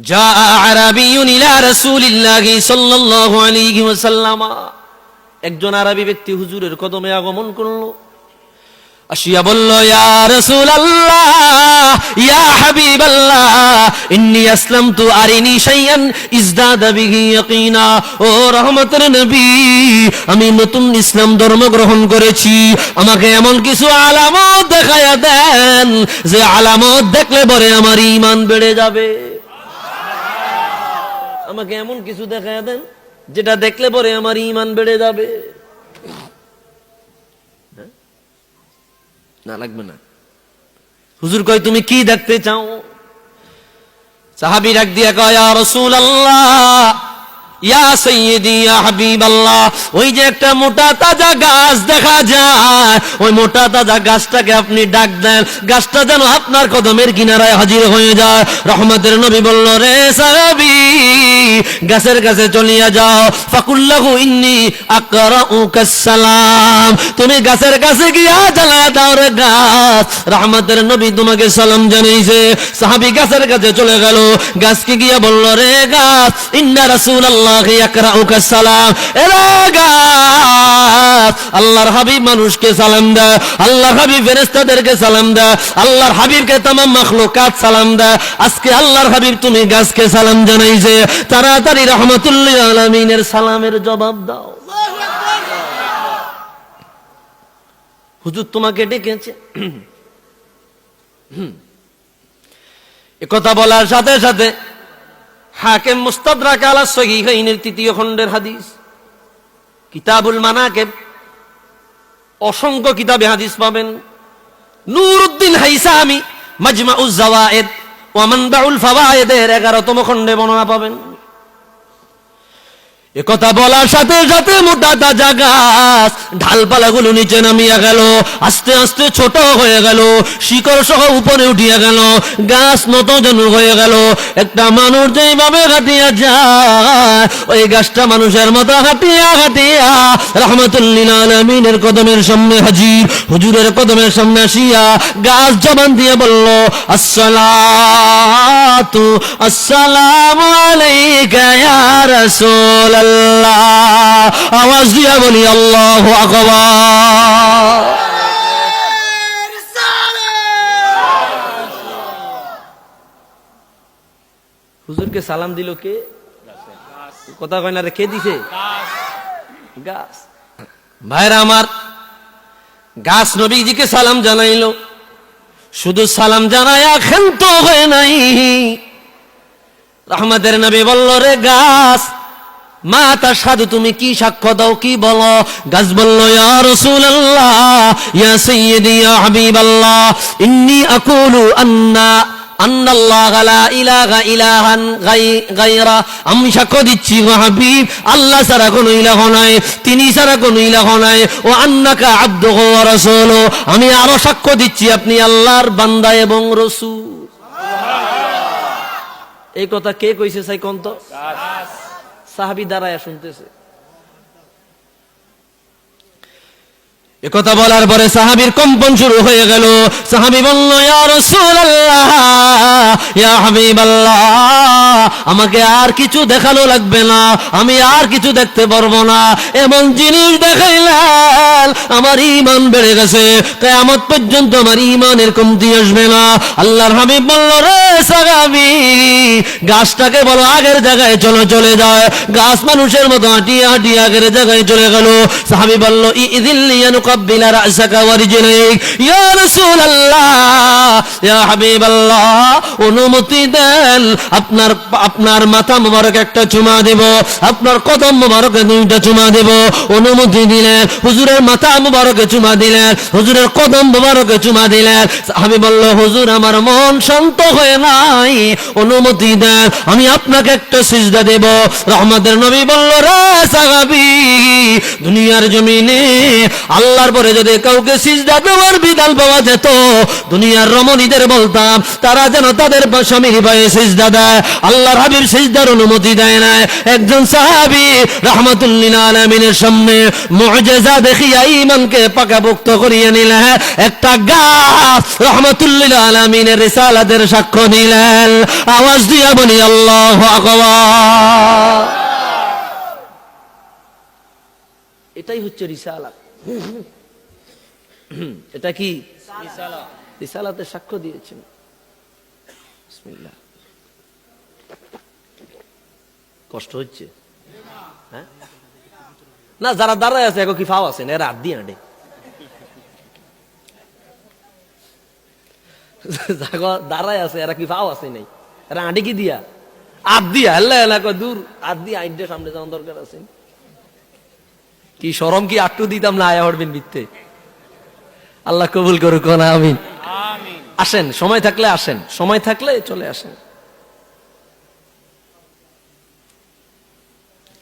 জাআ আরাবিয়ুন ইলা রাসূলিল্লাহি সাল্লাল্লাহু আলাইহি ওয়াসাল্লাম, একজন আরবি ব্যক্তি হুজুরের কদমে আগমন করলো। আসিয়া বলল, ইয়া রাসূলুল্লাহ, ইয়া হাবিবাল্লাহ, ইন্নী আসলামতু আরিনি শাইআন ইজদাদা বিহি ইয়াকিনা। ও রহমতের নবী, আমি নতুন ইসলাম ধর্ম গ্রহণ করেছি, আমাকে এমন কিছু আলামত দেখায়া দেন যে আলামত দেখলে পরে আমার ঈমান বেড়ে যাবে। আমাকে এমন কিছু দেখায়া দেন যেটা দেখলে পরে আমার ঈমান বেড়ে যাবে। না লাগবে না। হুজুর কয়, তুমি কি দেখতে চাও? সাহাবী ডাক দিয়া কয়, ইয়া রাসূলুল্লাহ, ইয়া সাইয়্যিদি, ইয়া হাবিবাল্লাহ, ওই যে একটা মোটা তাজা গাছ দেখা যায়, ওই মোটা তাজা গাছটাকে আপনি ডাক দেন, গাছটা যেন আপনার কদমের কিনারায় হাজির হয়ে যায়। রহমতের নবী বলল, রে সাহাবী, গাছের কাছে চলিয়া যাও, ফাকুল্লাহু ইন্নী আকরাউকাস সালাম, তুমি গাছের কাছে গিয়া জানায়া দাও, রে গাছ, রহমতের নবী তোমাকে সালাম জানাইছে। সাহাবী গাছের কাছে চলে গেল, গাছকে গিয়া বলল, রে গাছ, ইন্না রাসূলুল্লাহি ইয়াকরাউকাস সালাম, এরা গাছ, আল্লাহর হাবিব মানুষকে সালাম দেয়, আল্লাহর হাবিব ফেরেশতাদেরকে সালাম দেয়, আল্লাহর হাবিবকে तमाम মাখলুকাত সালাম দেয়। আজকে আল্লাহর হাবিব তুমি গাছকে সালাম জানাইছে, তাড়াতাড়ি রাহমাতুল লিল আলামিনের সালামের জবাব দাও। হুজুর তোমাকে ডেকেছে। একথা বলার সাথে সাথে হাকিম মুস্তাদরাক আলা সহিহাইনের 3য় খণ্ডের হাদিস, কিতাবুল মানাকিব, অসংখ্য কিতাবে হাদিস পাবেন। নুরউদ্দিন হাইসামি মাজমাউজ জাওয়ায়েদ ওয়া মানবাউল ফাওয়ায়েদের 11তম খণ্ডে বর্ণনা পাবেন। একথা বলার সাথে সাথে মোটা তাজা গাছ ঢালপালাগুলো নিচে নামিয়া গেল, আস্তে আস্তে ছোট হয়ে গেল, শিকড় সহ উপরে উঠিয়া গেল, গাছ নতজানু হয়ে গেল। একটা মানুষ যেভাবে হাঁটিয়া যায়, ওই গাছটা মানুষের মতো হাঁটিয়া হাঁটিয়া রাহমাতুল লিল আলামিনের কদমের সামনে হাজির। হুজুরের কদমের সামনে আসিয়া গাছ জবান দিয়ে বলল, আসসালাতু আসসালামু আলাইকা ইয়া রাসূল আল্লাহ। আওয়াজ দিয়া বলি আল্লাহু আকবার। হুজুরকে সালাম দিল কে? কথা কয় না রে, কে দিছে? গাছ। ভাইরা আমার, গাছ নবীজিকে সালাম জানাইলো। শুধু সালাম জানায়া ক্ষান্ত হয়ে নাই, রহমতের নবী বলল, রে গাছ, মা তাশহাদু, তুমি কি সাক্ষ্য দাও, কি বলো? গাছ বলল, ইয়া রাসূলুল্লাহ, ইয়া সাইয়্যিদি, ইয়া হাবিবাল্লাহ, ইন্নী আকুলু আন্নাল্লাহ লা ইলাহা ইলাহান গায়রা, আমি সাক্ষ্য দিচ্ছি গো হাবিব, আল্লাহ ছাড়া কোনো ইলাহ নাই, তিনি ছাড়া কোনো ইলাহ নাই, ও আন্নাকা আবদুহু ওয়া রাসূলুহু, আমি আরো সাক্ষ্য দিচ্ছি আপনি আল্লাহর বান্দা এবং রাসূল। এই কথা কে কইছে চাই কোন তো? সাহাবী দাঁড়ায়া শুনতেছে। একথা বলার পরে সাহাবীর কম্পন শুরু হয়ে গেল। সাহাবী বলল, ইয়া রাসূলুল্লাহ, ইয়া হাবিবাল্লাহ, আমাকে আর কিছু দেখানো লাগবে না, আমি আর কিছু দেখতে পারবো না, এমন জিনিস দেখাইলেন আমার ঈমান বেড়ে গেছে, কিয়ামত পর্যন্ত আমার ঈমানের কমতি আসবে না। আল্লাহর হাবিব বলল, রে সাহাবী, গাছটাকে বলো আগের জায়গায় চলে যায়। গাছ মানুষের মতো হাঁটিয়ে হাঁটিয়ে আগের জায়গায় চলে গেল। সাহাবী বলল, ইযিল্লি কাব্বিলা রাসাকা ওয়া রিজলাইক, ইয়া রাসূলুল্লাহ, ইয়া হাবিবাল্লাহ, অনুমতি দেন, আপনার মাথা মোবারক একটা চুমা দেব, আপনার কদম মোবারকে 2টা চুমা দেব। অনুমতি দিলেন, হুজুরের মাথা মোবারকে চুমা দিলেন, হুজুরের কদম মোবারকে চুমা দিলেন। সাহাবী বলল, হুজুর আমার মন শান্ত হয়ে নাই, অনুমতি দেন, আমি আপনাকে একটা সিজদা দেব। রহমতের নবী বলল, রে সাহাবী, দুনিয়ার জমিনে আল্লাহ আল্লাহর পরে যদি কাউকে সিজদা দেওয়ার বিধান পাওয়া যেত, দুনিয়ার রমণীদের বলতাম তারা যেন তাদের স্বামীর পায়ে সিজদা দেয়। আল্লাহর হাবিব সিজদার অনুমতি দেয় না। একজন সাহাবী রাহমাতুল্লিল আলামিনের সামনে মুআজিজা দেখিয়া ঈমানকে পাকাপোক্ত করিয়ে নিলেন। একটা গাছ রাহমাতুল্লিল আলামিনের রিসালাতের সাক্ষ্য নিলেন। আওয়াজ দিয়া বলি আল্লাহু আকবার। এটাই হচ্ছে রিসালাত। এটা কি রিসালাতের সাক্ষ্য দিয়েছেন। বিসমিল্লাহ। কষ্ট হচ্ছে? হ্যাঁ না, যারা দাঁড়ায় আছে এখন কি ফাও আছে না, এরা হাত দিয়ে আঁটে। দাঁড়ায় আছে এরা কি ফাও আছে নাই, এরা আঁটে কি দিয়া হাত দিয়া এলাকা দূর হাত দিয়ে আইনটা সামনে যাওয়ার দরকার আছে। কি শরম কি আটটু দিতাম না, আয়া হরবেন বিত্তে। আল্লাহ কবুল করুক না, আমিন। আসেন, সময় থাকলে আসেন, সময় থাকলে চলে আসেন।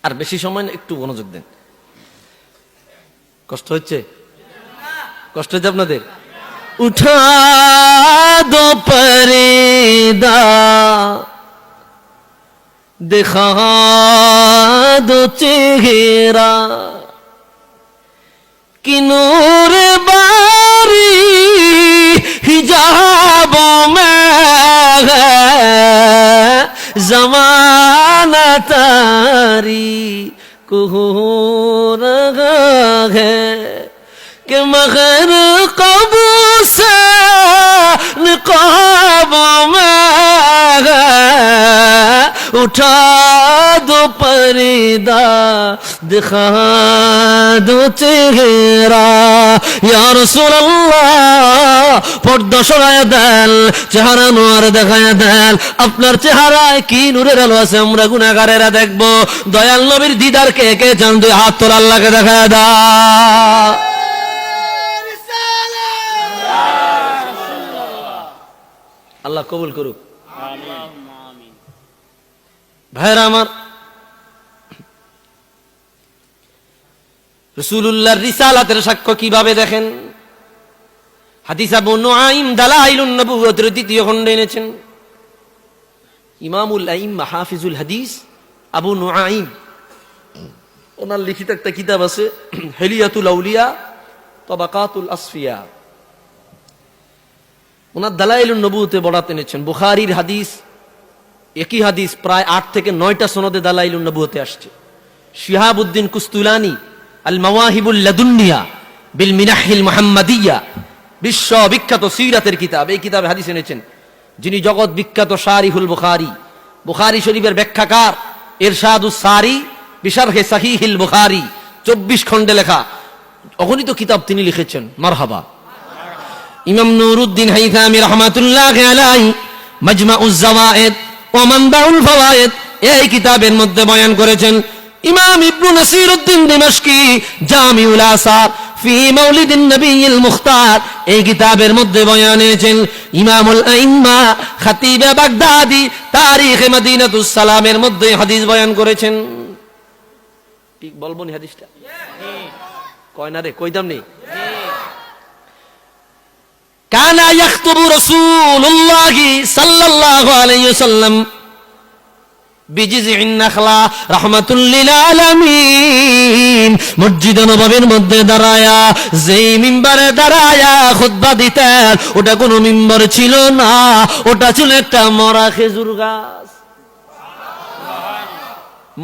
আর বেশি সময় একটু মনোযোগ দেন। কষ্ট হচ্ছে? কষ্ট হচ্ছে আপনাদের? উঠা দো পর্দা দেখা দো চেহারা কি নূর বারি हिजाब में है ज़माना तारी को रहा है कि मगर कबू से निकाब में है उठा दो पर्दा दिखा दो चेहरा या रसूल अल्लाह পর্দা সরায়া দেন, চেহারা নোয়ার দেখায়া দেন। আপনার চেহারায় কি নূরের আলো আছে আমরা গুনাহগারেরা দেখব। দয়াল নবীর দিদার কে কে চান? দুই হাত তোল, আল্লাহকে দেখায়া দাও। আল্লাহ কবুল করুক। ভাইরা আমার, রাসূলুল্লাহর রিসালাতের সাক্ষ্য কিভাবে দেখেন। হাদিস আবু নুআইম দালাইলুন নবুওয়াতের দ্বিতীয় খণ্ডে এনেছেন ইমামুল আইম্মা হাফিজুল হাদিস আবু নুআইম। ওনার লিখিত একটা কিতাব আছে হিলিয়াতুল আউলিয়া তাবাকাতুল আসফিয়া। ওনার দালাইলুন নবুওয়াতে বড়াত এনেছেন বুখারীর হাদিস। একই হাদিস প্রায় 8 থেকে 9টা সনদে দালাইলুন নবুওয়াতে আসছে। শিহাবউদ্দিন কুস্তুলানি আল মাওয়াহিবুল লাদুন্নিয়া বিল মিনাহিল মুহাম্মাদিয়া, বিশ্ব বিখ্যাত সিরাতের কিতাব, এই কিতাবে হাদিস এনেছেন যিনি জগৎ বিখ্যাত শারিহুল বুখারী, বুখারী শরীফের ব্যাখ্যাকার, ইরশাদুস সারি বিশারহে সহিহিল বুখারী, 24 খণ্ডে লেখা অগণিত কিতাব তিনি লিখেছেন। মারহাবা। ইমাম নুরউদ্দিন হাইথামি রাহমাতুল্লাহি আলাইহি মাজমাউজ জাওয়ায়েদ ওয়া মানবাউল ফাওয়ায়েদ এই কিতাবের মধ্যে বয়ান করেছেন। ইমাম ইবনে নাসিরউদ্দিন দিমাশকি জামিউল আসার ফি মাউলিদিন নবিয়্যিল মুখতার এই কিতাবের মধ্যে বয়ান এনেছেন। ইমামুল আইম্মা খতিবে বাগদাদি তারিখে মদিনাতুস সালামের মধ্যে হাদিস বয়ান করেছেন। ঠিক বলবো নি হাদিসটা? কয় না রে, কইতাম নি। কানা ইয়াখতুবু রাসূলুল্লাহি সাল্লাল্লাহু আলাইহি ওয়াসাল্লাম বিজিযিন নাখলা রাহমাতুল লিল আলামিন। মসজিদ নববীর মধ্যে দাঁড়ায়া যেই মিম্বারে দাঁড়ায়া খুতবা দিতেন ওটা কোনো মিম্বার ছিল না, ওটা ছিল একটা মরা খেজুর গাছ।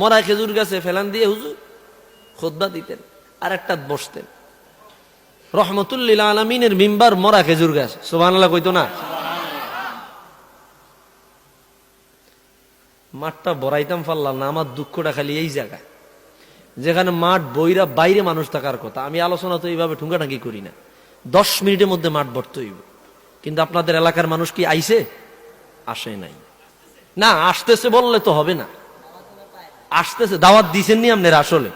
মরা খেজুর গাছে ফেলান দিয়ে হুজুর খুতবা দিতেন আর একটা বসতেন। রহমাতুল লিল আলামিনের মিম্বার মরা খেজুর গাছ। সুবহানাল্লাহ কইতো না? মাঠটা বড়াইতাম পারলাম না। আমার দুঃখটা খালি এই জায়গায় যেখানে মাঠ বইরা বাইরে মানুষ থাকার কথা। আমি আলোচনা তো এইভাবে ঠুঙ্গাটাঙ্গি করি না, 10 মিনিটের মধ্যে মাঠ ভরতে হইব। কিন্তু আপনাদের এলাকার মানুষ কি আইছে? আসে নাই। না আসতেছে বললে তো হবে না, আসতেছে। দাওয়াত দিছেন নি আপনারা? আসলে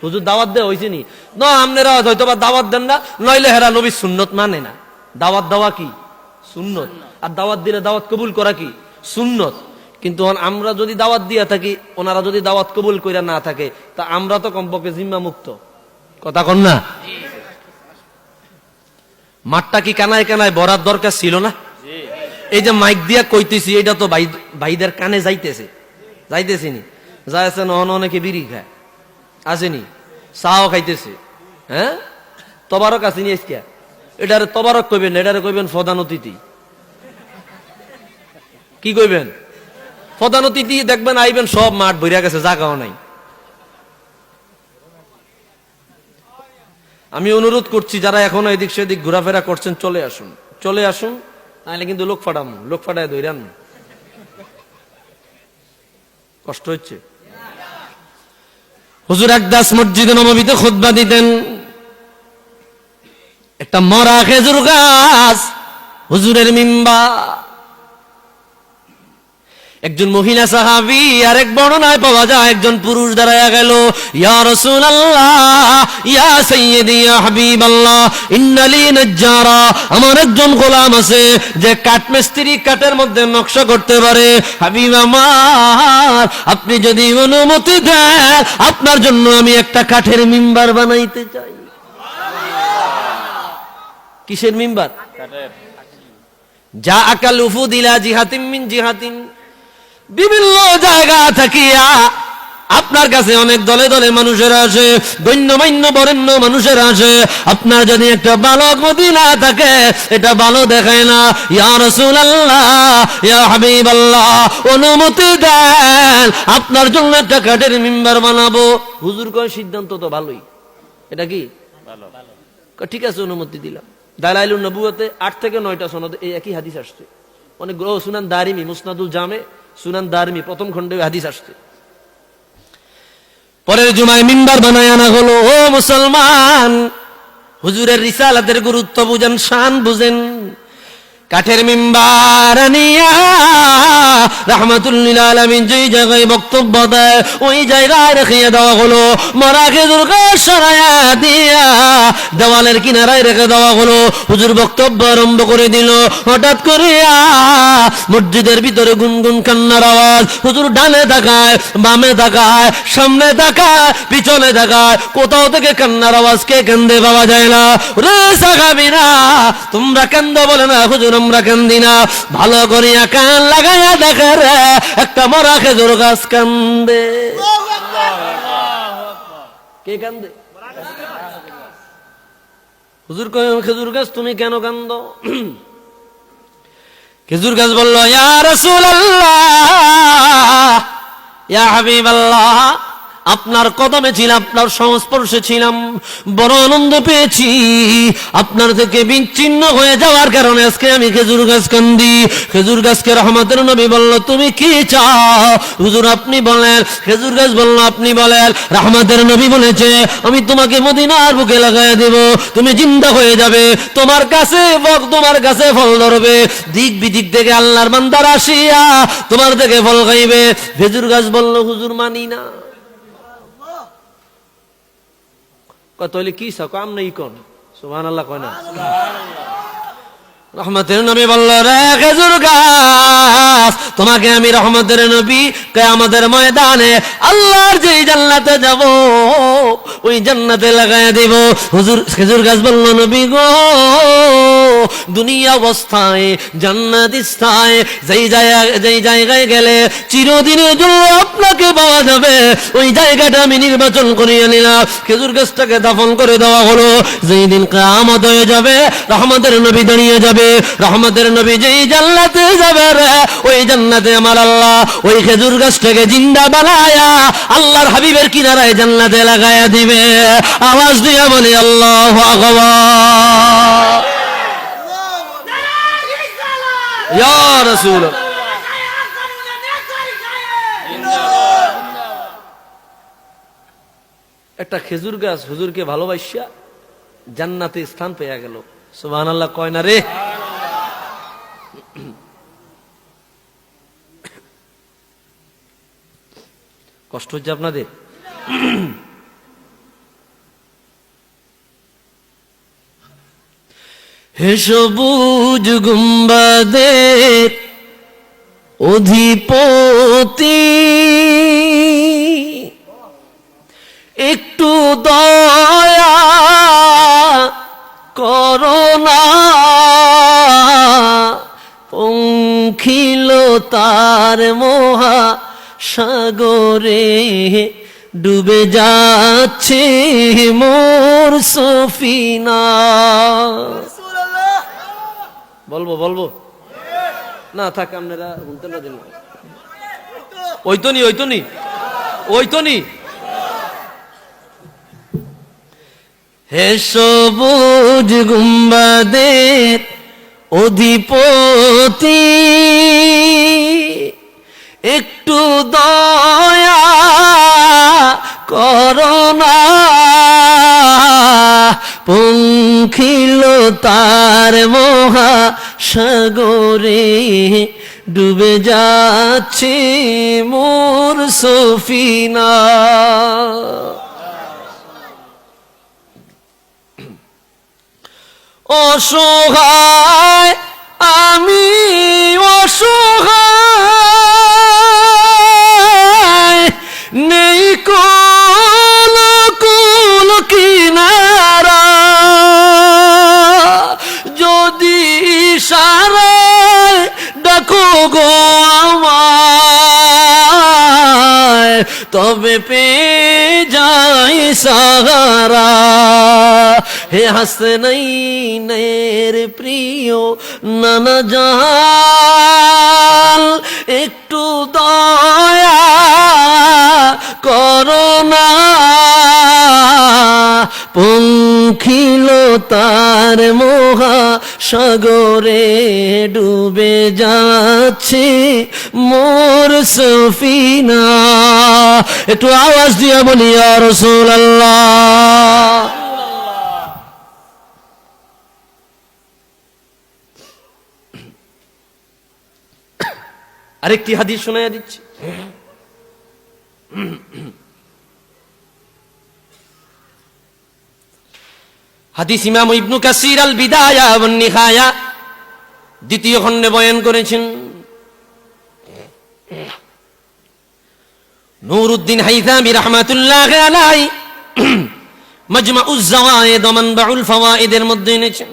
হুজুর দাওয়াত দেওয়া হয়েছে নি? না, আপনারা হয়তো বা দাওয়াত দেন না, নইলে হেরা নবীর সুন্নত মানে না। দাওয়াত দেওয়া কি সুন্নত, আর দাওয়াত দিলে দাওয়াত কবুল করা কি সুন্নত। কিন্তু আমরা যদি দাওয়াত দিয়া থাকি, ওনারা যদি দাওয়াত কবুল কইরা না থাকে, তা আমরা তো কমপক্ষে জিম্মা মুক্ত। কথা কন না? মাঠটা কি কানায় কানায় ভরার দরকার ছিল না? এই যে মাইক দিয়া কইতেছি, এটা তো ভাইদের কানে যাইতেছি নি, যাইছে না? অনেকে বিড়ি খায়, আসেনি, চাও খাইতেছে, হ্যাঁ, তবারক আসেনি। আজকে এটারে তবারক কইবেন, এটারে কইবেন প্রধান অতিথি। কি কইবেন? প্রধান অতিথি। দেখবেন আইবেন, সব মাঠ ভরিয়া গেছে, জায়গাও নাই। আমি অনুরোধ করছি, যারা এখনো এদিক সেদিক ঘোরাফেরা করছেন, চলে আসুন, নাহলে কিন্তু লোক ফাটায় ধইরান। কষ্ট হচ্ছে। হুজুর একদাস মসজিদে নববীতে খুতবা দিতেন, একটা মরা খেজুর গাছ হুজুরের মিম্বার। একজন মহিলা সাহাবী, আর এক বর্ণনায় পাওয়া যায় একজন পুরুষ দাঁড়ায়া গেল, ইয়া রাসূলুল্লাহ, ইয়া সাইয়্যিদি, ইয়া হাবিবাল্লাহ, ইন্নালি নাজ্জারা, আমার একজন গোলাম আছে যে কাঠমিস্ত্রি, কাঠের মধ্যে নকশা করতে পারে। হাবিব আমার, আপনি যদি অনুমতি দেন, আপনার জন্য আমি একটা কাঠের মিম্বার বানাইতে চাই। কিসের মিম্বার? যা আকাল উফুদ ইলা জিহাতিন মিন জিহাতিন, বিভিন্ন জায়গা থাকিয়া আপনার কাছে অনেক দলে দলে মানুষেরা আসে, গণ্যমান্য বরেণ্য মানুষেরা আসে। আপনার যদি একটা ভালো মদিনা থাকে, এটা ভালো দেখায় না। ইয়া রাসূলুল্লাহ, ইয়া হাবিবাল্লাহ, অনুমতি দেন, আপনার জন্য একটা কাঠের মিম্বার বানাবো। হুজুর কয়, সিদ্ধান্ত তো ভালোই, এটা কি ভালো? ঠিক আছে, অনুমতি দিলাম। দালাইলুন নবুয়তে 8 থেকে 9টা সনদে এই একই হাদিস আসছে। অনেক সুনান দারিমি, মুসনাদুল জামে, সুনান দারমি প্রথম খণ্ডে হাদিস আসছে। পরের জুমায় মিম্বার বানায় আনা হলো। ও মুসলমান, হুজুরের রিসালাতের গুরুত্ব বুঝেন, শান বুঝেন। কাঠের মিম্বার আনিয়া রাহমাতুল লিল আলামিন যেই জায়গায় বক্তব্য দেয়, ওই জায়গায় রেখে দেওয়া হলো। মরা খেজুর গাছ সরাইয়া দিয়া দেওয়ালের কিনারায় রেখে দেওয়া হলো। হুজুর বক্তব্য আরম্ভ করে দিল। হঠাৎ করিয়া মসজিদের ভিতরে গুনগুন কান্নার আওয়াজ। হুজুর ডানে তাকায়, বামে তাকায়, সামনে তাকায়, পিছনে তাকায়, কোথাও থেকে কান্নার আওয়াজ কে কান্দে পাওয়া যায় না। রে সাহাবীরা, তোমরা কান্দো বলে না, হুজুর আমরা কান্দি না। ভালো করিয়া কান লাগাইয়া দেখে রে, একটা মরা খেজুর গাছ কান্দে। কে কান্দে? হুজুর কয়, খেজুর গাছ তুমি কেন কান্দো? খেজুর গাছ বলল, ইয়া রাসূলুল্লাহ, ইয়া হাবিবাল্লাহ, আপনার কদমে ছিলাম, আপনার সংস্পর্শে ছিলাম, বড় আনন্দ পেয়েছি। আপনার থেকে বিচ্ছিন্ন হয়ে যাওয়ার কারণে আজকে আমি খেজুর গাছ কান্দি। খেজুর গাছকে রহমতের নবী বলল, তুমি কি চাও? হুজুর আপনি বলেন। খেজুর গাছ বলল, আপনি বলেন। রহমতের নবী বলেছে, আমি তোমাকে মদিনার বুকে লাগাই দেব, তুমি জিন্দা হয়ে যাবে, তোমার কাছে ফল ধরবে, দিক বিদিক থেকে আল্লাহর বান্দার আসিয়া তোমার থেকে ফল খাইবে। খেজুর গাছ বলল, হুজুর মানি না। তাহলে কি কাম নেই কোন? সুবহানাল্লাহ কয় না? রহমতের নবী বলল, রে খেজুর গাছ, তোমাকে আমি রহমতের নবী কিয়ামতের ময়দানে আল্লাহর যেই জান্নাতে যাব, ওই জান্নাতে লাগায়া দেব। হুজুর খেজুর গাছ বলল, নবী গো, দুনিয়া অবস্থায়, জান্নাত স্থায়, যেই জায়গায় গেলে চিরদিনের জন্য আপনাকে পাওয়া যাবে, ওই জায়গাটা আমি নির্বাচন করিয়ে নিলাম। খেজুর গাছটাকে দাফন করে দেওয়া হলো। যেই দিন কিয়ামত হয়ে যাবে, রহমতের নবী দাঁড়িয়ে যাবে। রহমতের নবী যেই জান্নাতে যাবে রে, ওই জান্নাতে আমার আল্লাহ ওই খেজুর গাছটাকে জিন্দা বানায়া আল্লাহর হাবিবের কিনারায় জান্নাতে লাগায়া দিবে। আওয়াজ দিয়া বলে আল্লাহু আকবার। ইয়া রাসূল, একটা খেজুর গাছ হুজুরকে ভালোবাসিয়া জান্নাতে স্থান পেয়ে গেল। সুবহানাল্লাহ কয় না রে? কষ্ট হচ্ছে আপনাদের? হে সবুজ গুম্বাদের অধিপতি, একটু দয়া করোনা তার মহা সাগরে ডুবে যাচ্ছে মোর সফিনা। বলবো বলবো না থাক, আপনারা শুনতে না দিন। ওই তো নি হে সবুজ গুম্বাদের অধিপতি, একটু দয়া করোনা, পঙ্খিলতার মহা সাগরে ডুবে যাচ্ছে মোর সফিনা। অসহায় আমি অসহায়, নেই কোন কুল কিনারা, যদি ইশারায় ডাকো গো আমায়, তবে পেয়ে যাই সাহারা। হে হাসনাইনের প্রিয় নানা জান, একটু দয়া করোনা, পঙ্খিলতার মহা সাগরে ডুবে যাচ্ছে মোর সফিনা। একটু আওয়াজ দিয়ে বলি ইয়া রাসূলুল্লাহ। আরেকটি হাদিস শোনায়া দিচ্ছি। হাদিস ইমাম ইবনে কাসির আল বিদায়া ওয়ান নিহায়া দ্বিতীয় খণ্ডে বয়ান করেছেন। নূরউদ্দিন হাইথামি রাহমাতুল্লাহি আলাইহি মাজমাউজ যাওয়ায়েদ ওয়া মানবাউল ফাওয়ায়েদের মধ্যে এনেছেন।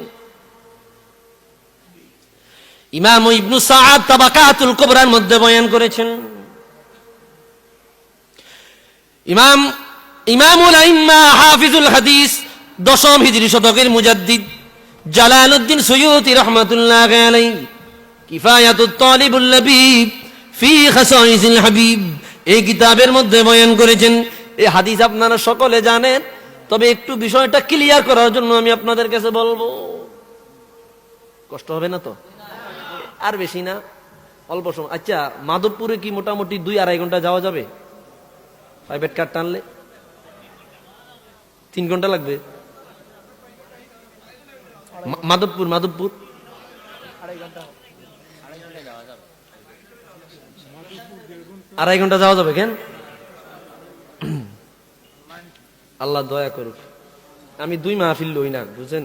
ইমাম ইবনে সাআদ তাবাকাতুল কুবরার মধ্যে বয়ান করেছেন। ইমামুল আইম্মা হাফিজুল হাদিস দশম হিজরি শতকের মুজাদ্দিদ জালালউদ্দিন সুয়ুতি রাহমাতুল্লাহি আলাইহি কিফায়াতুত তালিবুল লাবিব ফি খাসাইসিল হাবিব এই কিতাবের মধ্যে বয়ান করেছেন। এই হাদিস আপনারা সকলে জানেন, তবে একটু বিষয়টা ক্লিয়ার করার জন্য আমি আপনাদের কাছে বলবো। কষ্ট হবে না তো? আর বেশি না, অল্প সময়। আচ্ছা, মাধবপুরে কি মোটামুটি 2-2.5 ঘন্টা যাওয়া যাবে? প্রাইভেট কার টানলে 3 ঘন্টা লাগবে। মাধবপুর 2.5 ঘন্টা যাওয়া যাবে কেন? আল্লাহ দয়া করুক। আমি 2 মাহফিল লই না, বুঝছেন?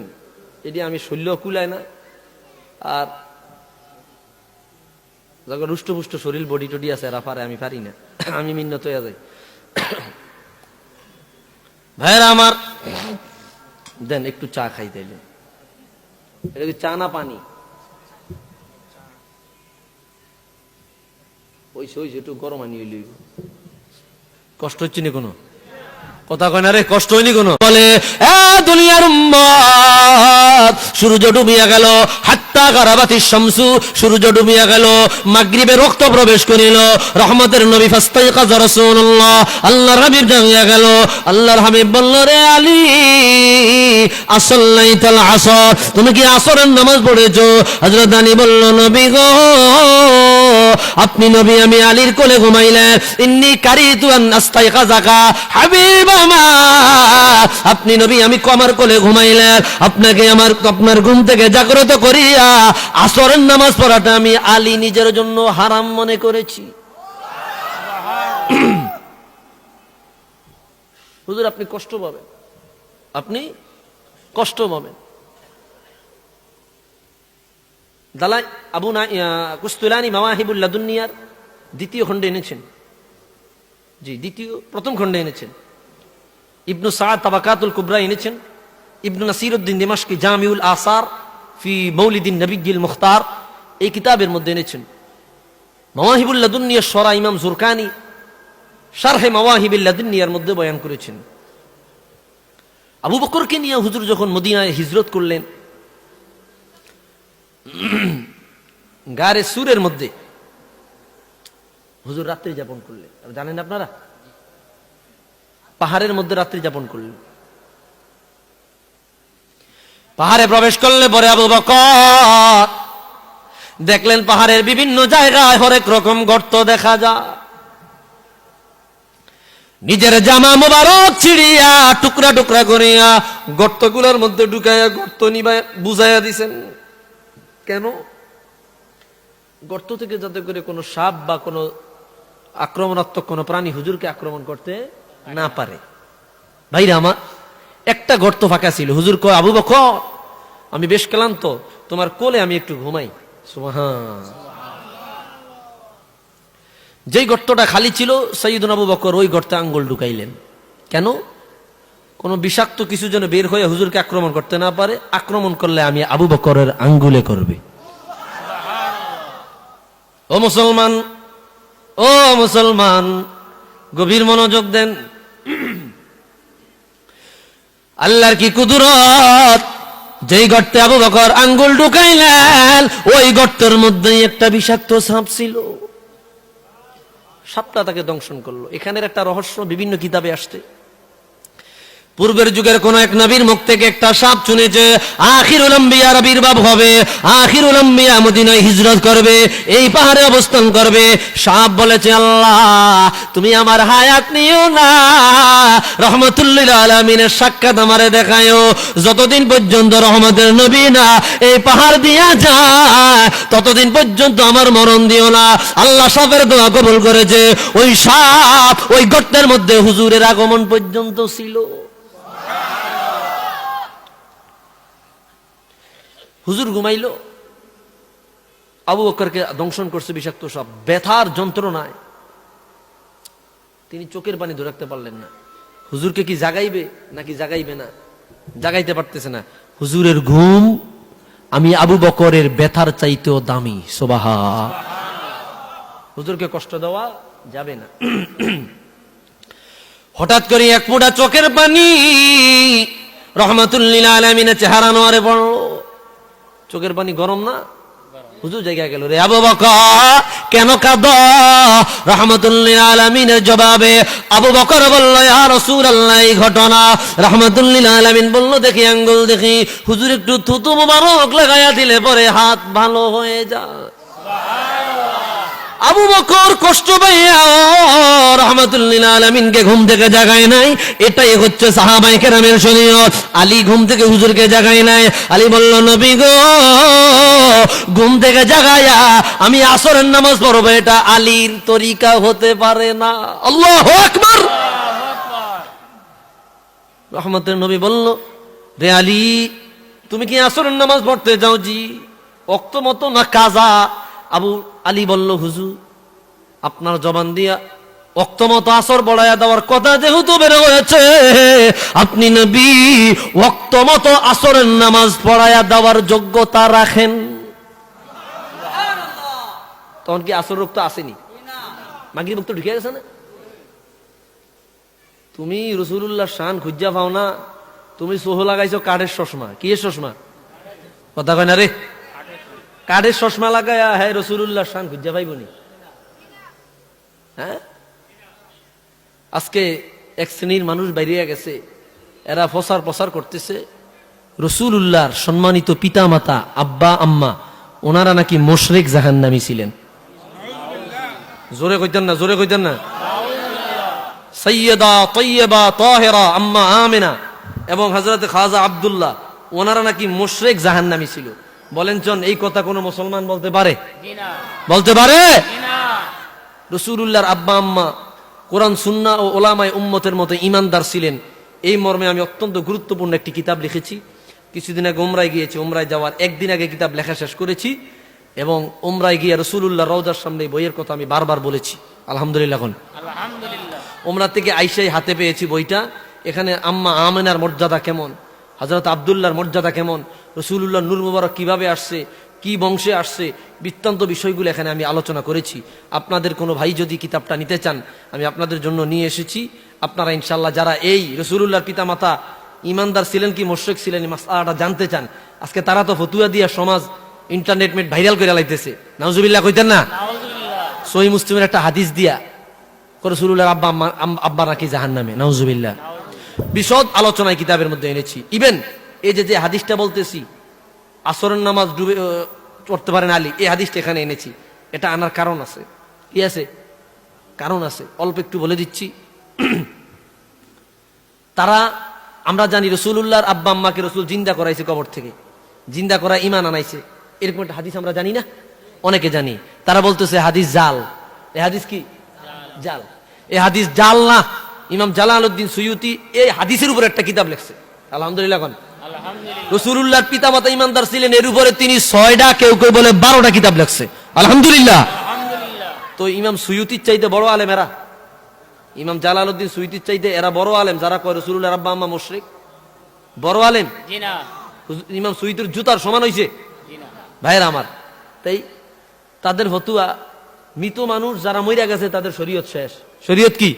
এটি আমি শৈল্য কুলায় না। আর যখন রুষ্টপুষ্ট শরীর বডি টডি আছে এরা পারে, আমি পারি না। আমি মিন্নত হয়ে যাই। ভাইরা আমার, দেন একটু চা খাই তাইলে। এটা কি চা না পানি? ওই একটু গরম আনি হইল। কষ্ট হচ্ছে না কোনো? কথা কয় না রে, কষ্ট হয়নি কোনো? বলে দুনিয়ার উম্মত, সূর্য ডুবিয়া গেল, হাত্তা গারাবাতিশ শামসু, সূর্য ডুবিয়া গেল, মাগরিবে রক্ত প্রবেশ করিল। রহমতের নবী ফাস্তাইকাজ রাসূলুল্লাহ, আল্লাহর হাবিব জাগিয়া গেল। আল্লাহর হাবিব বলল, রে আলী, আসাল্লাইতাল আসর, তুমি কি আসরের নামাজ পড়েছো? হযরত আলী বলল, নবী গো, আপনি নবী, আমি আলীর কোলে ঘুমাইলেন। ইন্নী কারিতু আন আস্তাইকাযাকা হাবিব আমার, আপনি নবী, আমি আমার কোলে ঘুমাইলেন, আপনাকে আপনার ঘুম থেকে জাগ্রত করিয়া আসরের নামাজ পড়াটা আমি আলী নিজের জন্য হারাম মনে করেছি। হুজুর, আপনি কষ্ট পাবেন, আপনি কষ্ট পাবেন। দালাই আবু কুস্তুলানি মাওয়াহিবুল লাদুনিয়ার দ্বিতীয় খণ্ডে এনেছেন। জি, প্রথম খণ্ডে এনেছেন। ইবনু সাআদ তাবাকাতুল কুবরা এনেছেন। ইবনু নাসিরউদ্দিন দিমাশকি জামিউল আসার ফি মৌলিদিন নবিয়্যিল মুখতার এই কিতাবের মধ্যে এনেছেন। মাওয়াহিবুল লাদুন্নিয়ার সরা ইমাম জুরকানি শারহে মাওয়াহিবুল লাদুন্নিয়ার মধ্যে বয়ান করেছেন, আবু বকরকে নিয়ে হুজুর যখন মদিনায় হিজরত করলেন, গারে সুরের মধ্যে হুজুর রাত্রি যাপন করলেন। জানেন আপনারা, পাহাড়ের মধ্যে রাত্রি যাপন করলেন। পাহাড়ে প্রবেশ করলে পরে আবু বকর দেখলেন পাহাড়ের বিভিন্ন জায়গায় হরেক রকম গর্ত দেখা যায়। নিজের জামা মোবারক ছিড়িয়া টুকরা টুকরা করিয়া গর্তগুলোর মধ্যে ঢুকাইয়া গর্ত নিবাই বুঝাইয়া দিছেন। কেন? গর্ত থেকে যাতে করে কোনো সাপ বা কোনো আক্রমণাত্মক কোনো প্রাণী হুজুরকে আক্রমণ করতে না পারে। ভাইরা আমার, একটা গর্ত ফাঁকা ছিল। হুজুর কয়, আবু বকর আমি বেশ ক্লান্ত, তোমার কোলে আমি একটু ঘুমাই। সুবহান। যেই গর্তটা খালি ছিল সাইয়্যিদুনা আবু বকর ওই গর্তে আঙ্গুল ঢুকাইলেন। কেন? কোন বিষাক্ত কিছু যেন বের হয়ে হুজুরকে আক্রমণ করতে না পারে। আক্রমণ করলে আমি আবু বকরের আঙ্গুলে করবে। ও মুসলমান, ও মুসলমান, গভীর মনোযোগ দেন। আল্লাহর কি কুদরত! যেই গর্তে আবু বকর আঙ্গুল ঢুকাইলেন ওই গর্তের মধ্যেই একটা বিষাক্ত সাপ ছিল। সাপটা তাকে দংশন করলো। এখানের একটা রহস্য বিভিন্ন কিতাবে আসছে। পূর্বের যুগের কোন এক নবীর মুখ থেকে একটা সাপ শুনেছে আখিরুল আম্বিয়ার আবির্ভাব হবে, আখিরুল আম্বিয়া মদিনায় হিজরত করবে, এই পাহাড়ে অবস্থান করবে। সাপ বলেছে, আল্লাহ তুমি আমার হায়াত নিও না, রহমতুল লিল আলামিনের সাক্ষাৎ আমারে দেখায়ও। যতদিন পর্যন্ত রহমতের নবী না এই পাহাড় দিয়া যায় ততদিন পর্যন্ত আমার মরণ দিও না। আল্লাহ সাপের দোয়া কবুল করেছে। ওই সাপ ওই গর্তের মধ্যে হুজুরের আগমন পর্যন্ত ছিল। হুজুর ঘুমাইল, আবু বকরকে দংশন করছে বিষাক্ত সাপ। ব্যথার যন্ত্রণায় তিনি চোখের পানি ধরে রাখতে পারলেন না। হুজুরকে কি জাগাইবে নাকি জাগাইবে না, জাগাইতে পারতেছে না। হুজুরের ঘুম আমি আবু বকরের ব্যথার চাইতেও দামি। সুবহান। হুজুরকে কষ্ট দেওয়া যাবে না। হঠাৎ করে এক ফোঁটা চোখের পানি রহমাতুল লিল আলামিনের চেহারা নোয়ারে পড়ল। চোখের পানি গরম না? হুজুর জায়গা গেল, রে আবু বকর কেন কাঁদো? রহমাতুল লিল আলামিনের জবাবে আবু বকর বলল, ইয়া রাসূলুল্লাহ এই ঘটনা। রহমাতুল লিল আলামিন বলল, দেখি আঙ্গুল দেখি। হুজুর একটু থুতু মোবারক লাগাইয়া দিলে পরে হাত ভালো হয়ে যায়। আবু বকর কষ্ট পাইয়া রহমাতুল লিল আলামিনকে ঘুম থেকে জাগায় নাই। এটাই হচ্ছে সাহাবায়ে কেরামের শরীয়ত। আলী ঘুম থেকে হুজুরকে জাগায় নাই। আলী বলল, নবী গো ঘুম থেকে জাগায়া আমি আসরের নামাজ পড়ব, এটা আলীর তরিকা হতে পারে না। আল্লাহু আকবার। রহমতের নবী বলল, রে আলী তুমি কি আসরের নামাজ পড়তে যাও? জি। ওয়াক্ত মতো না কাজা? আবু আলী বলল, হুজুর আপনার জবান দিয়া ওয়াক্ত মতো আসর পড়াইয়া দেওয়ার কথা যেহেতু বের হয়েছে, আপনি নবী ওয়াক্ত মতো আসরের নামাজ পড়াইয়া দেওয়ার যোগ্যতা রাখেন। তখন কি আসর রক্ত আসেনি? মাগরিব রক্ত ঢুকে গেছে না? তুমি রাসূলুল্লাহর শান খুঁজা পাও না। তুমি সোহ লাগাইছো কাঠের চশমা। কি চশমা? কথা কয় না রে। কাঠের চশমা লাগায়া হ্যাঁ রাসূলুল্লাহর শান খুঁজা পাইবনি? হ্যাঁ, আজকে এক শ্রেণীর মানুষ বাইরে গেছে, এরা প্রচার করতেছে রাসূলুল্লাহর সম্মানিত পিতা মাতা আব্বা আম্মা ওনারা নাকি মুশরিক জাহান্নামী ছিলেন। জোরে কইতেন না, জোরে কইতেন না। সাইয়্যিদা তাইয়্যিবা তাহেরা আম্মা আমিনা এবং হযরত খাজা আব্দুল্লাহ ওনারা নাকি মুশরিক জাহান্নামী ছিল। বলেন চন এই কথা কোন মুসলমান বলতে পারে? বলতে পারে? রাসূলুল্লাহর আব্বা আম্মা কোরআন সুন্নাহ ও উলামায়ে উম্মতের মতো ঈমানদার ছিলেন, এই মর্মে আমি অত্যন্ত গুরুত্বপূর্ণ একটি কিতাব লিখেছি। কিছুদিন আগে উমরায় গিয়েছি, উমরায় যাওয়ার একদিন আগে কিতাব লেখা শেষ করেছি এবং উমরায় গিয়ে রাসূলুল্লাহর রওজার সামনে বইয়ের কথা আমি বারবার বলেছি। আলহামদুলিল্লাহ। আলহামদুলিল্লাহ। উমরা থেকে আইসাই হাতে পেয়েছি বইটা। এখানে আম্মা আমিনার মর্যাদা কেমন, হযরত আব্দুল্লাহর মর্যাদা কেমন, রাসূলুল্লাহর নূর মুবারক কিভাবে আসছে, কি বংশে আসছে, বৃত্তান্ত বিষয়গুলো এখানে আমি আলোচনা করেছি। আপনাদের কোনো ভাই যদি কিতাবটা নিতে চান, আমি আপনাদের জন্য নিয়ে এসেছি। আপনারা ইনশাল্লাহ যারা এই রসুলুল্লাহর পিতামাতা ইমানদার ছিলেন কি মুশরিক ছিলেন এই মাসআলাটা জানতে চান, আজকে তারা তো ফতুয়া দিয়া সমাজ ইন্টারনেট মেট ভাইরাল করে লাইতেছে। নাউজুবিল্লাহ কইতেন না? সহিহ মুসলিমের একটা হাদিস দিয়া রসুলুল্লাহর আব্বা নাকি জাহান্নামে। নাউজুবিল্লাহ। বিশদ আলোচনায় কিতাবের মধ্যে এনেছি। ইভেন এই যে হাদিসটা বলতেছি, আসরের নামাজ ডুবে পড়তে পারেন আলী, এই হাদিসটা এখানে এনেছি। এটা আনার কারণ আছে। কি আছে? কারণ আছে, অল্প একটু বলে দিচ্ছি। তারা, আমরা জানি রসুলুল্লাহর আব্বা আম্মাকে রসুল জিন্দা করাইছে কবর থেকে, জিন্দা করা ইমান আনাইছে, এরকম একটা হাদিস আমরা জানি না? অনেকে জানি। তারা বলতেছে হাদিস জাল। এই হাদিস কি? জাল। এই হাদিস জাল না। ইমাম জালালউদ্দিন সুয়ুতি এই হাদিসের উপর একটা কিতাব লিখছে। আলহামদুলিল্লাহ। রসুলুল্লাহর পিতামাতা ইমানদার ছিলেন, এর উপরে তিনি 6টা, কেউ কেউ বলে 12টা কিতাব লিখছে। আলহামদুলিল্লাহ। তো ইমাম সুয়ুতির চাইতে বড় আলেম এরা। ইমাম জালালউদ্দিন সুয়ুতির চাইতে এরা বড় আলেম, যারা কয় রসুলুল্লাহর আব্বা আম্মা মুশরিক। বড় আলেম? ইমাম সুয়ুতির জুতার সমান হইছে ভাইরা আমার। তাই তাদের ফতুয়া, মৃত মানুষ যারা মইরা গেছে তাদের শরীয়ত শেষ। শরীয়ত কি?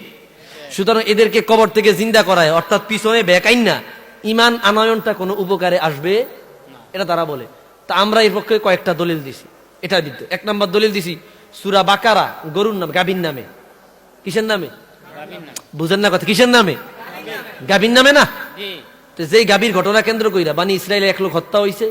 সুতরাং এদেরকে কবর থেকে জিন্দা করায়, অর্থাৎ পিছনে বেকাইন না, ইমান আনয়নটা কোনো উপকারে আসবে, এটা তারা বলে। তা আমরা এর পক্ষে কয়েকটা দলিল দিছি। এটা দিতে 1 নম্বর দলিল দিছি সূরা বাকারা, গরুর নাম, গাভীর নামে। কিসের নামে? বুঝেন না কথা? কিসের নামে? গাভীর নামে না? যেই গাভীর ঘটনা কেন্দ্র কইরা বানি ইসরায়েলে 1 লোক হত্যা হইছে,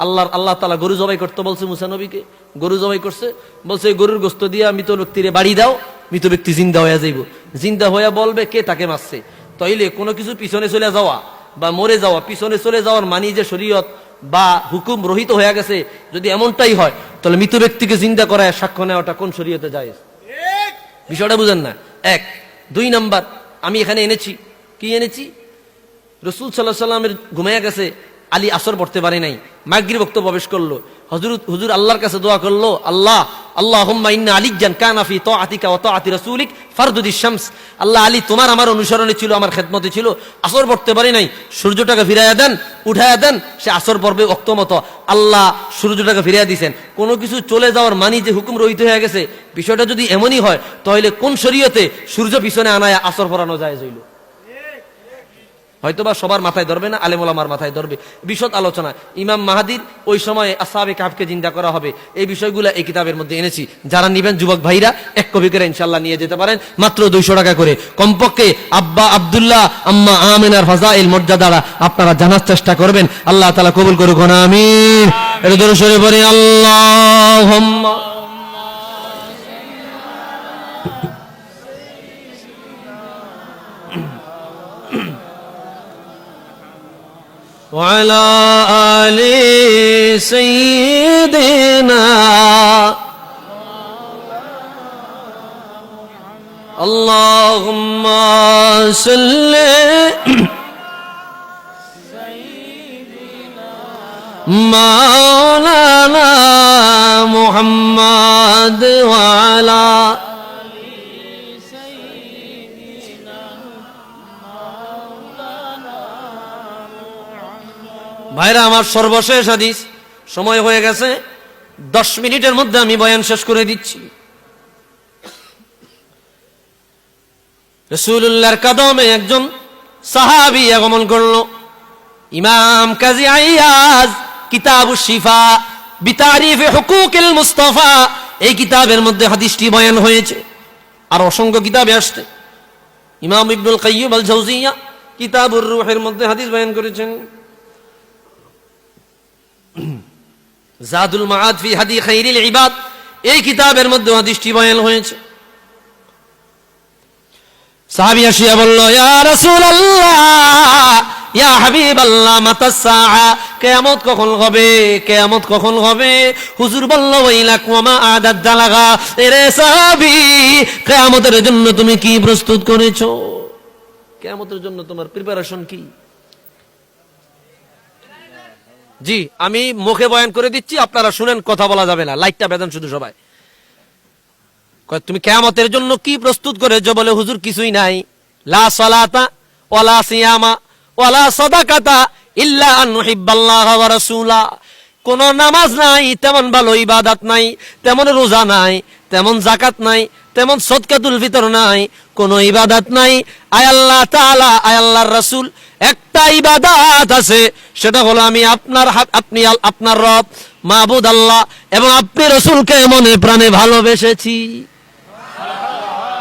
আল্লাহ তাআলা গরু জবাই করতে বলছে মুসা নবীকে, গরু জবাই করছে, বলছে গরুর গোশত দিয়া মৃত ব্যক্তিরে বাড়ি দাও, মৃত ব্যক্তি জিন্দা হয়ে যাইব। জিন্দা হয়ে বলবে কে তাকে মারছে। তাইলে কোনো কিছু পিছনে চলে যাওয়া বা মরে যাওয়া, পিছনে চলে যাওয়ার মানি যে শরীয়ত বা হুকুম রহিত হয়ে গেছে, যদি এমনটাই হয় তাহলে মৃত ব্যক্তিকে জিন্দা করায় সাক্ষ্য নেওয়াটা কোন শরীয়তে জায়েজ? বিষয়টা বুঝেন না? 1। 2 নাম্বার আমি এখানে এনেছি, কি এনেছি? রাসূল সাল্লাল্লাহু আলাইহি ওয়াসাল্লামের ঘুমাইয়া গেছে, আলী আসর পড়তে পারে নাই, মাগরিব ওয়াক্ত প্রবেশ করলো, হুজুর আল্লাহর কাছে দোয়া করলো, আল্লাহুম্মা ইন্না আলিয়ান কানা ফি তাআতিকা ওয়া তাআতি রাসূলিক ফারদুদিশ শামস। আল্লাহ, আলী তোমার আমার অনুসরণে ছিল, আমার খেদমতে ছিল, আসর পড়তে পারে নাই, সূর্যটাকে ফিরাইয়া দেন, উঠাইয়া দেন, সে আসর পড়বে ওয়াক্ত মতো। আল্লাহ সূর্যটাকে ফিরাইয়া দিয়েছেন। কোনো কিছু চলে যাওয়ার মানি যে হুকুম রহিত হয়ে গেছে, বিষয়টা যদি এমনই হয় তাহলে কোন শরীয়তে সূর্য পিছনে আনায় আসর পড়ানো জায়েজ হইল? হয়তোবা সবার মাথায় ধরবে না, আলেম ওলামার মাথায় ধরবে। বিশদ আলোচনা। ইমাম মাহাদির ওই সময়ে আসহাবে কাহফকে জিন্দা করা হবে, এই বিষয়গুলো এই কিতাবের মধ্যে এনেছি। যারা নিবেন যুবক ভাইরা 1 কপি করে ইনশাআল্লাহ নিয়ে যেতে পারেন, মাত্র 200 টাকা করে। কমপক্ষে আব্বা আব্দুল্লাহ, আম্মা আমিনার ফাজাইল মর্যাদারা আপনারা জানার চেষ্টা করবেন। আল্লাহ তাআলা কবুল করুক। আমিন। এর দরুদ শরীফ পড়ি। আল্লাহুম্মা وعلى آل سيدنا اللهم صل مولانا محمد وعلى ভাইরা আমার, সর্বশেষ হাদিস। সময় হয়ে গেছে, 10 মিনিটের মধ্যে আমি বয়ান শেষ করে দিচ্ছি। রাসূলুল্লাহর কদমে একজন সাহাবী আগমন করলো। ইমাম কাজী আইয়াজ কিতাবুশ শিফা বিতারিফ হুকুকিল মুস্তাফা, এই কিতাবের মধ্যে হাদিসটি বয়ান হয়েছে। আর অসংখ্য কিতাবে আসছে। ইমাম ইবনুল কাইয়্যিম আল জাওজিয়া কিতাবুর রূহের মধ্যে হাদিস বয়ান করেছেন। জাদুল মাআদ ফি হাদি খাইরিল ইবাদ, এই কিতাবের মধ্যে হাদিসটি বয়ান হয়েছে। সাহাবী আসিয়া বলল, ইয়া রাসূলুল্লাহ, ইয়া হাবিবাল্লাহ, মাতা সাআ, কিয়ামত কখন হবে? কিয়ামত কখন হবে? হুজুর বলল, ওয়াইলাক ওয়া মা আদাদ দালাগা, এরে সাহাবী, কিয়ামতের জন্য তুমি কি প্রস্তুত করেছো? কিয়ামতের জন্য তোমার প্রিপারেশন কি? জি, আমি মুখে বয়ান করে দিচ্ছি, আপনারা শুনেন, কথা বলা যাবে না, লাইটটা বেদেন শুধু সবাই। তুমি কিয়ামতের জন্য কি প্রস্তুত করেছো? বলে, হুজুর কিছুই নাই। লা সালাতা ওয়ালা সিয়ামা ওয়ালা সাদাকাতা ইল্লা আন নুহিব্বাল্লাহ ওয়া রাসূলা। কোন নামাজ নাই, তেমন ভালো ইবাদত নাই, তেমন রোজা নাই, তেমন যাকাত নাই, তেমন সদকাতুল ফিতর নাই, কোন ইবাদত নাই। আয় আল্লাহ তাআলা, আয় আল্লাহর রাসূল, একটা ইবাদত আছে, সেটা হলো আমি আপনি আপনার রব মাবুদ আল্লাহ এবং আপনি রাসূলকে মনে প্রাণে ভালোবেসেছি।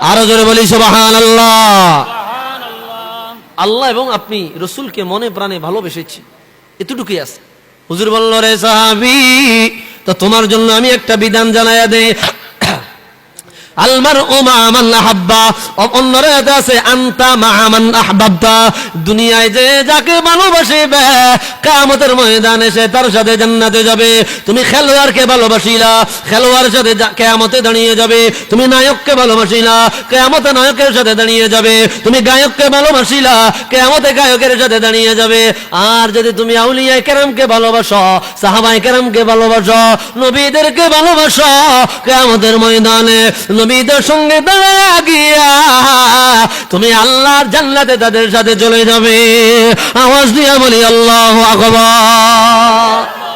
আরো জোরে বলি সুবহানাল্লাহ। আল্লাহ এবং আপনি রাসূলকে মনে প্রাণে ভালোবেসেছি, এতটুকুই আছে। হুজুর বলল, রে সাহাবী, তো তোমার জন্য আমি একটা বিধান জানাইয়া দেই। আলমার ওমা মান আহাব্বা, অন্যরা আছে আনতা মা মান আহবাবতা। দুনিয়ায় যে যাকে ভালোবাসিবে কিয়ামতের ময়দানে সে তার সাথে জান্নাতে যাবে। তুমি খেলোয়াড়কে ভালোবাসিলা, খেলোয়াড়ের সাথে কিয়ামতে দাঁড়িয়ে যাবে। তুমি নায়ককে ভালোবাসিলা, কিয়ামতে নায়কের সাথে দাঁড়িয়ে যাবে। তুমি গায়ককে ভালোবাসিলা, কিয়ামতে গায়কের সাথে দাঁড়িয়ে যাবে। আর যদি তুমি আউলিয়া কেরামকে ভালোবাসো, সাহাবায়ে কেরামকে ভালোবাসো, নবীদেরকে ভালোবাসো, কিয়ামতের ময়দানে নবীদের সঙ্গে দাঁড়ায়া গিয়া তুমি আল্লাহর জান্নাতে তাদের সাথে চলে যাবে। আওয়াজ দিয়া বলি আল্লাহু আকবার।